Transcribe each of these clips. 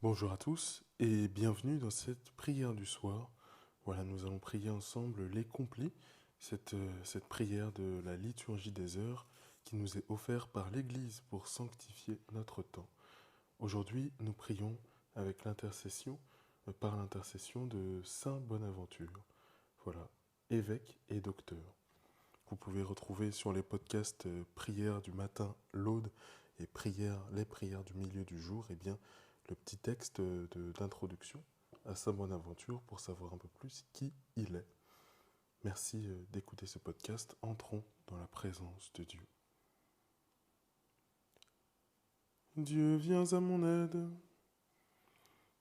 Bonjour à tous et bienvenue dans cette prière du soir. Voilà, nous allons prier ensemble les complis, cette prière de la liturgie des heures qui nous est offerte par l'Église pour sanctifier notre temps. Aujourd'hui, nous prions avec par l'intercession de Saint Bonaventure. Voilà, évêque et docteur. Vous pouvez retrouver sur les podcasts prières du matin, l'aude et les prières du milieu du jour, et bien le petit texte d'introduction à Saint Bonaventure pour savoir un peu plus qui il est. Merci d'écouter ce podcast. Entrons dans la présence de Dieu. Dieu, viens à mon aide.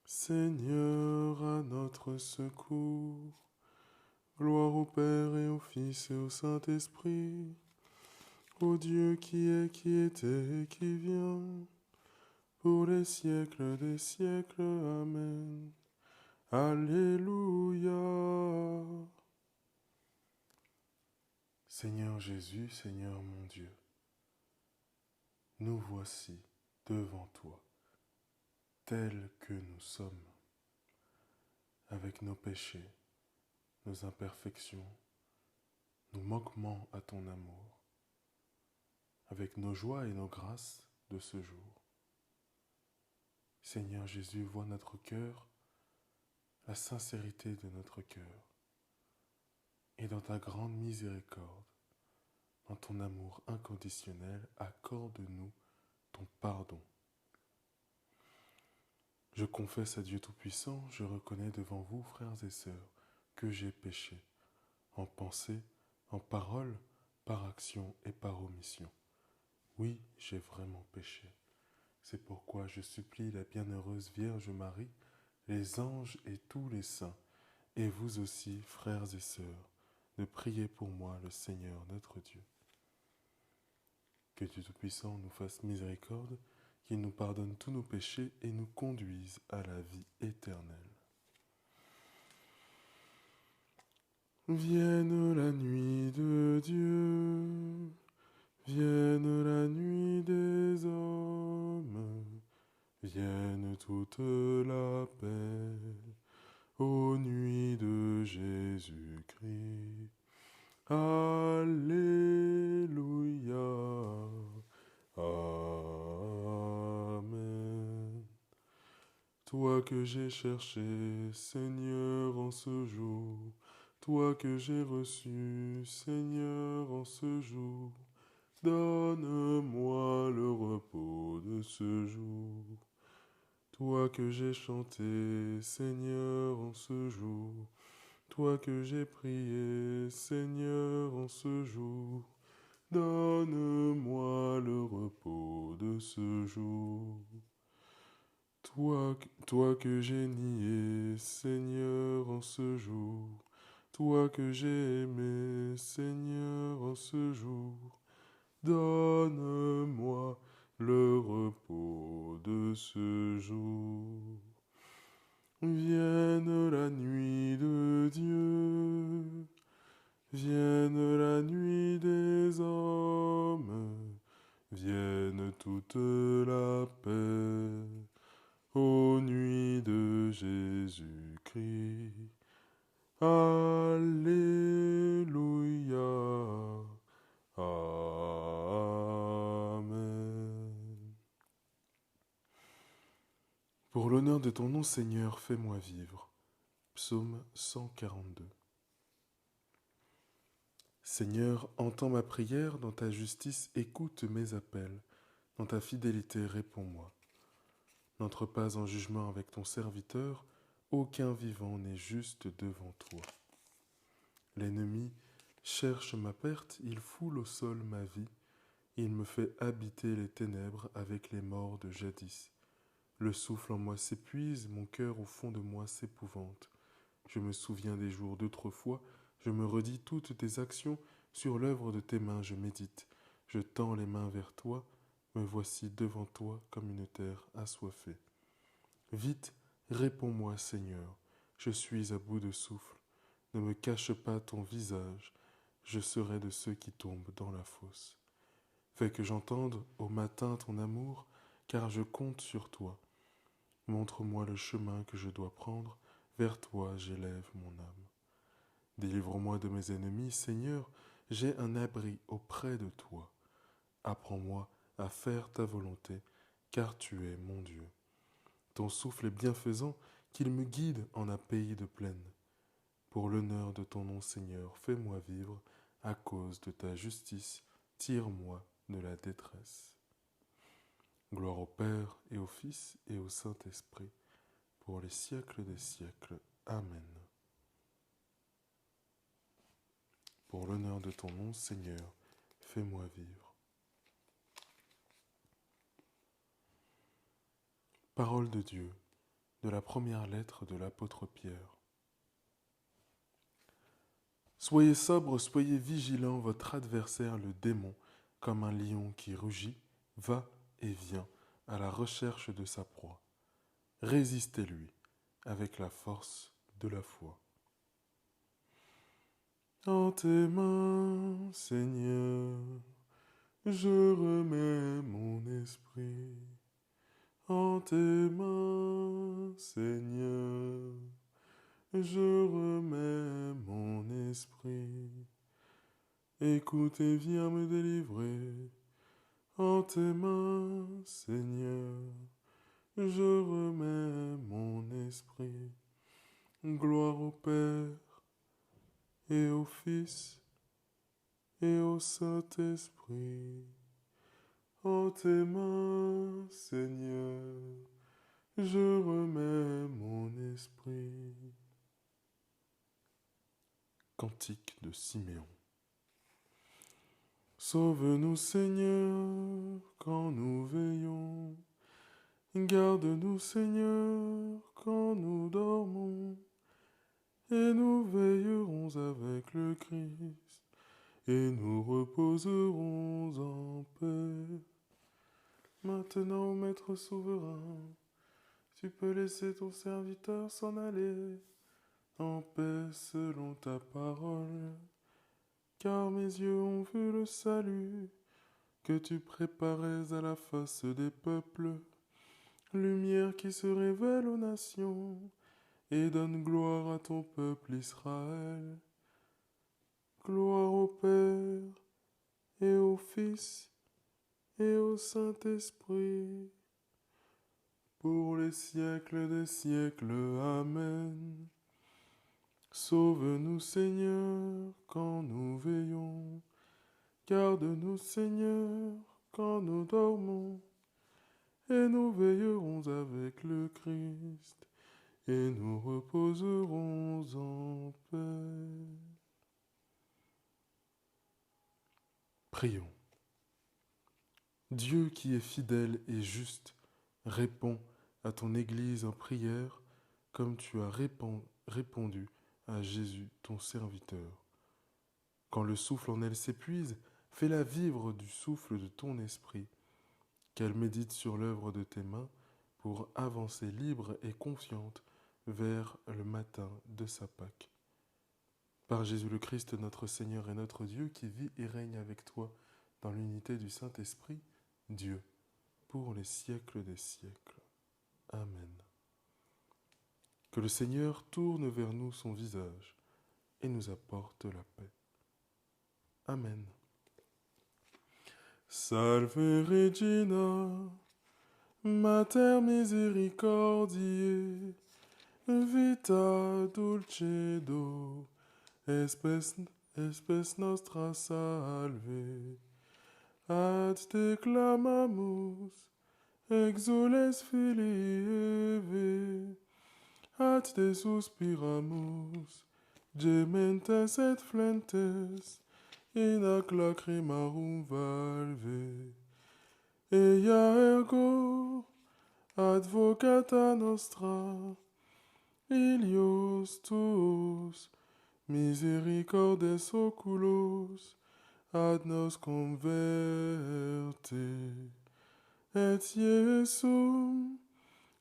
Seigneur, à notre secours. Gloire au Père et au Fils et au Saint-Esprit. Ô Dieu qui est, qui était et qui vient, pour les siècles des siècles. Amen. Alléluia. Seigneur Jésus, Seigneur mon Dieu, nous voici devant toi, tels que nous sommes, avec nos péchés, nos imperfections, nos manquements à ton amour, avec nos joies et nos grâces de ce jour. Seigneur Jésus, vois notre cœur, la sincérité de notre cœur, et dans ta grande miséricorde, dans ton amour inconditionnel, accorde-nous ton pardon. Je confesse à Dieu Tout-Puissant, je reconnais devant vous, frères et sœurs, que j'ai péché, en pensée, en parole, par action et par omission. Oui, j'ai vraiment péché. C'est pourquoi je supplie la bienheureuse Vierge Marie, les anges et tous les saints, et vous aussi, frères et sœurs, de prier pour moi le Seigneur notre Dieu. Que Dieu Tout-Puissant nous fasse miséricorde, qu'il nous pardonne tous nos péchés et nous conduise à la vie éternelle. Vienne la nuit de Dieu, vienne la nuit des hommes, vienne toute la paix, ô nuit de Jésus-Christ. Alléluia. Amen. Toi que j'ai cherché, Seigneur, en ce jour, toi que j'ai reçu, Seigneur, en ce jour, donne-moi le repos de ce jour. Toi que j'ai chanté, Seigneur, en ce jour, toi que j'ai prié, Seigneur, en ce jour, donne-moi le repos de ce jour. Toi que j'ai nié, Seigneur, en ce jour, toi que j'ai aimé, Seigneur, en ce jour, donne-moi le repos de ce jour. Vienne la nuit de Dieu, vienne la nuit des hommes, vienne toute la paix, ô nuit de Jésus-Christ. Alléluia. Amen. Pour l'honneur de ton nom, Seigneur, fais-moi vivre. Psaume 142. Seigneur, entends ma prière, dans ta justice écoute mes appels, dans ta fidélité réponds-moi. N'entre pas en jugement avec ton serviteur, aucun vivant n'est juste devant toi. L'ennemi cherche ma perte, il foule au sol ma vie, il me fait habiter les ténèbres avec les morts de jadis. Le souffle en moi s'épuise, mon cœur au fond de moi s'épouvante. Je me souviens des jours d'autrefois, je me redis toutes tes actions, sur l'œuvre de tes mains je médite. Je tends les mains vers toi, me voici devant toi comme une terre assoiffée. Vite, réponds-moi, Seigneur, je suis à bout de souffle. Ne me cache pas ton visage, je serai de ceux qui tombent dans la fosse. Fais que j'entende au matin ton amour, car je compte sur toi. Montre-moi le chemin que je dois prendre, vers toi j'élève mon âme. Délivre-moi de mes ennemis, Seigneur, j'ai un abri auprès de toi. Apprends-moi à faire ta volonté, car tu es mon Dieu. Ton souffle est bienfaisant, qu'il me guide en un pays de plaine. Pour l'honneur de ton nom, Seigneur, fais-moi vivre, à cause de ta justice, tire-moi de la détresse. Gloire au Père et au Fils et au Saint-Esprit, pour les siècles des siècles. Amen. Pour l'honneur de ton nom, Seigneur, fais-moi vivre. Parole de Dieu, de la première lettre de l'apôtre Pierre. Soyez sobres, soyez vigilants, votre adversaire le démon, comme un lion qui rugit, va et vient à la recherche de sa proie. Résistez-lui avec la force de la foi. En tes mains, Seigneur, je remets mon esprit. En tes mains, Seigneur, je remets mon esprit. Écoute et viens me délivrer. En tes mains, Seigneur, je remets mon esprit. Gloire au Père et au Fils et au Saint-Esprit. En tes mains, Seigneur, je remets mon esprit. Cantique de Siméon. Sauve-nous, Seigneur, quand nous veillons. Garde-nous, Seigneur, quand nous dormons. Et nous veillerons avec le Christ, et nous reposerons en paix. Maintenant, Maître souverain, tu peux laisser ton serviteur s'en aller en paix selon ta parole, car mes yeux ont vu le salut que tu préparais à la face des peuples, lumière qui se révèle aux nations et donne gloire à ton peuple Israël. Gloire au Père et au Fils et au Saint-Esprit, pour les siècles des siècles. Amen. Sauve-nous, Seigneur, quand nous veillons. Garde-nous, Seigneur, quand nous dormons. Et nous veillerons avec le Christ, et nous reposerons en paix. Prions. Dieu qui est fidèle et juste, réponds à ton Église en prière, comme tu as répondu à Jésus, ton serviteur. Quand le souffle en elle s'épuise, fais-la vivre du souffle de ton esprit, qu'elle médite sur l'œuvre de tes mains pour avancer libre et confiante vers le matin de sa Pâque. Par Jésus le Christ, notre Seigneur et notre Dieu, qui vit et règne avec toi dans l'unité du Saint-Esprit, Dieu, pour les siècles des siècles. Amen. Que le Seigneur tourne vers nous son visage et nous apporte la paix. Amen. Salve Regina, Mater misericordiae, vita dulcedo, espes nostra salve. Ad te clamamus, exules filii Eve, ad te suspiramus, gementes et flentes, in ac lacrimarum valve. Ea ergo, advocata nostra, ilios tuos, misericordes oculos, ad nos converte, et Iesum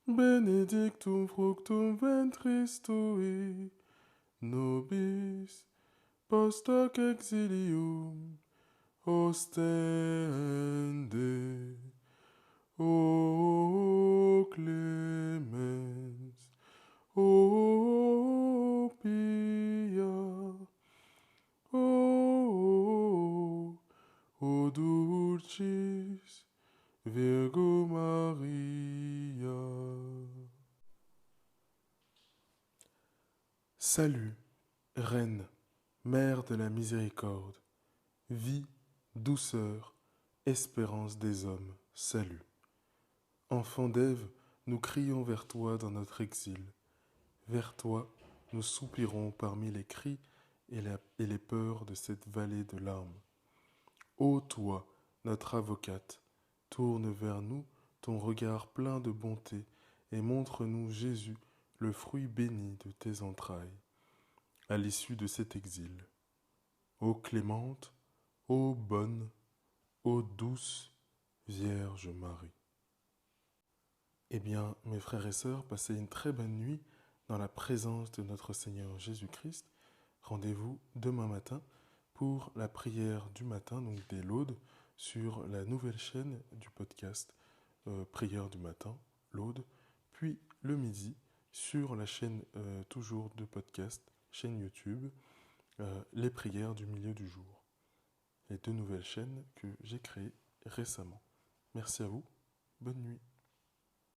benedictum fructum ventris tui, nobis post hoc exilium ostende. ô clémence, ô pia, ô, ô dulcis Virgo Maria. Salut, Reine, Mère de la miséricorde, vie, douceur, espérance des hommes, salut. Enfant d'Ève, nous crions vers toi dans notre exil. Vers toi, nous soupirons parmi les cris et les peurs de cette vallée de larmes. Ô toi, notre avocate, tourne vers nous ton regard plein de bonté et montre-nous Jésus, le fruit béni de tes entrailles, à l'issue de cet exil. Ô clémente, ô bonne, ô douce Vierge Marie. Eh bien, mes frères et sœurs, passez une très bonne nuit dans la présence de notre Seigneur Jésus-Christ. Rendez-vous demain matin pour la prière du matin, donc des laudes, sur la nouvelle chaîne du podcast Prière du matin, laudes, puis le midi sur la chaîne toujours de podcast, chaîne YouTube, les prières du milieu du jour. Les deux nouvelles chaînes que j'ai créées récemment. Merci à vous, bonne nuit.